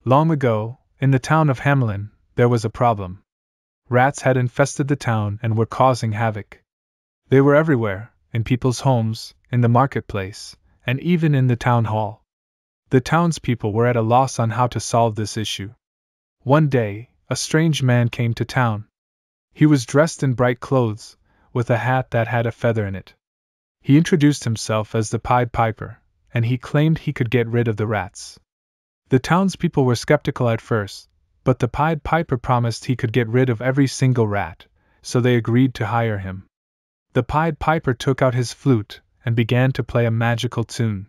Long ago, in the town of Hamelin, there was a problem. Rats had infested the town and were causing havoc. They were everywhere, in people's homes, in the marketplace, and even in the town hall. The townspeople were at a loss on how to solve this issue. One day, a strange man came to town. He was dressed in bright clothes, with a hat that had a feather in it. He introduced himself as the Pied Piper, and he claimed he could get rid of the rats. The townspeople were skeptical at first, but the Pied Piper promised he could get rid of every single rat, so they agreed to hire him. The Pied Piper took out his flute and began to play a magical tune.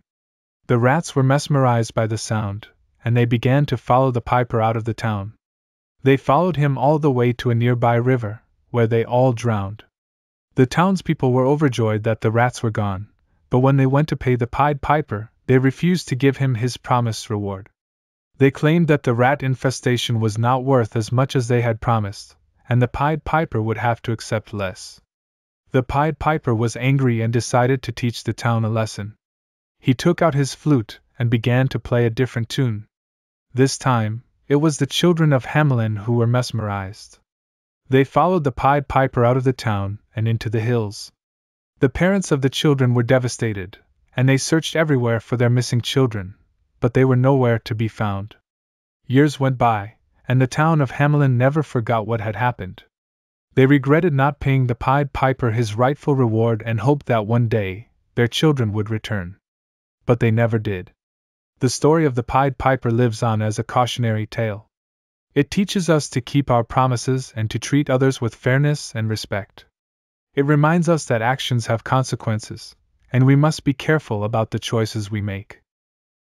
The rats were mesmerized by the sound, and they began to follow the piper out of the town. They followed him all the way to a nearby river, where they all drowned. The townspeople were overjoyed that the rats were gone, but when they went to pay the Pied Piper, they refused to give him his promised reward. They claimed that the rat infestation was not worth as much as they had promised, and the Pied Piper would have to accept less. The Pied Piper was angry and decided to teach the town a lesson. He took out his flute and began to play a different tune. This time, it was the children of Hamelin who were mesmerized. They followed the Pied Piper out of the town and into the hills. The parents of the children were devastated, and they searched everywhere for their missing children, but they were nowhere to be found. Years went by, and the town of Hamelin never forgot what had happened. They regretted not paying the Pied Piper his rightful reward and hoped that one day, their children would return. But they never did. The story of the Pied Piper lives on as a cautionary tale. It teaches us to keep our promises and to treat others with fairness and respect. It reminds us that actions have consequences, and we must be careful about the choices we make.